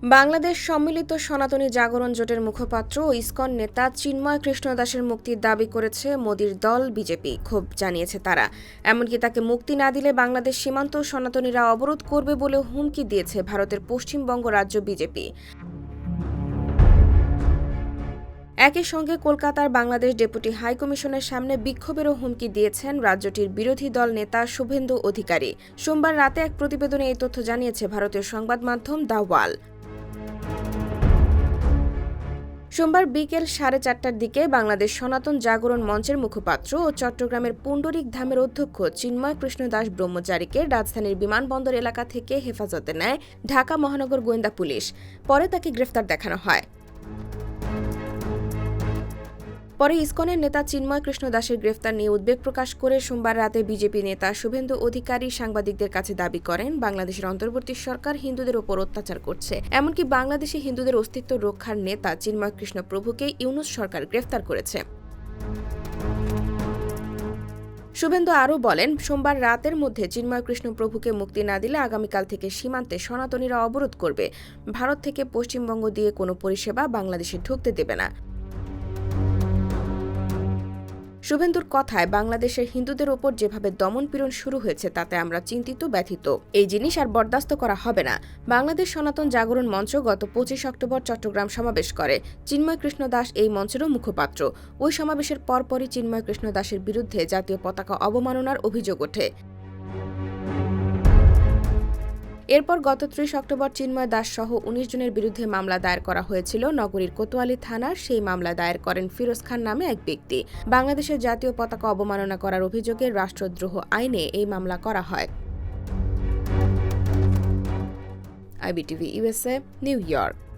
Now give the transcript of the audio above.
বাংলাদেশ সম্মিলিত সনাতনী জাগরণ জোটের মুখপাত্র ও ইসকন নেতা চিন্ময় কৃষ্ণ দাসের মুক্তির দাবি করেছে মোদির দল বিজেপি। ক্ষোভ জানিয়েছে তারা। এমনকি তাকে মুক্তি না দিলে বাংলাদেশ সীমান্ত সনাতনীরা অবরোধ করবে বলে হুমকি দিয়েছে ভারতের পশ্চিমবঙ্গ রাজ্য বিজেপি। একই সঙ্গে কলকাতার বাংলাদেশ ডেপুটি হাইকমিশনের সামনে বিক্ষোভেরও হুমকি দিয়েছেন রাজ্যটির বিরোধী দল নেতা শুভেন্দু অধিকারী। সোমবার রাতে এক প্রতিবেদনে এই তথ্য জানিয়েছে ভারতীয় সংবাদ মাধ্যম দ্য ওয়াল। সোমবার বিকেল 4:30টার দিকে বাংলাদেশ সনাতন জাগরণ মঞ্চের মুখপাত্র ও চট্টগ্রামের পুণ্ডরিক ধামের অধ্যক্ষ চিন্ময় কৃষ্ণ দাস ব্রহ্মচারীকে রাজধানীর বিমানবন্দর এলাকা থেকে হেফাজতে নেয় ঢাকা মহানগর গোয়েন্দা পুলিশ। পরে তাকে গ্রেফতার দেখানো হয়। পরে ইসকনের নেতা চিন্ময় কৃষ্ণ দাসের গ্রেফতার নিয়ে উদ্বেগ প্রকাশ করে সোমবার রাতে বিজেপি নেতা শুভেন্দু অধিকারী সাংবাদিকদের কাছে দাবি করেন, বাংলাদেশের অন্তর্বর্তী সরকার হিন্দুদের ওপর অত্যাচার করছে। এমনকি বাংলাদেশে হিন্দুদের অস্তিত্ব রক্ষার নেতা চিন্ময় কৃষ্ণ প্রভুকে ইউনূস সরকার গ্রেফতার করেছে। শুভেন্দু আরও বলেন, সোমবার রাতের মধ্যে চিন্ময় কৃষ্ণ প্রভুকে মুক্তি না দিলে আগামীকাল থেকে সীমান্তে সনাতনীরা অবরোধ করবে। ভারত থেকে পশ্চিমবঙ্গ দিয়ে কোনো পরিষেবা বাংলাদেশে ঢুকতে দেবে না। শুভেন্দুর কথায়, বাংলাদেশের হিন্দুদের ওপর যেভাবে দমনপীড়ন শুরু হয়েছে তাতে আমরা চিন্তিত, ব্যথিত। এই জিনিস আর বরদাস্ত করা হবে না। বাংলাদেশ সনাতন জাগরণ মঞ্চ গত 25 অক্টোবর চট্টগ্রাম সমাবেশ করে। চিন্ময় কৃষ্ণ দাস এই মঞ্চেরও মুখপাত্র। ওই সমাবেশের পরপরই চিন্ময় কৃষ্ণ দাসের বিরুদ্ধে জাতীয় পতাকা অবমাননার অভিযোগ ওঠে। এরপর গত 30 অক্টোবর চিন্ময় দাস সহ 19 জনের বিরুদ্ধে মামলা দায়ের করা হয়েছিল নগরীর কোতোয়ালি থানার। সেই মামলা দায়ের করেন ফিরোজ খান নামে এক ব্যক্তি। বাংলাদেশের জাতীয় পতাকা অবমাননা করার অভিযোগে রাষ্ট্রদ্রোহ আইনে এই মামলা করা হয়। IBTV USA, new York.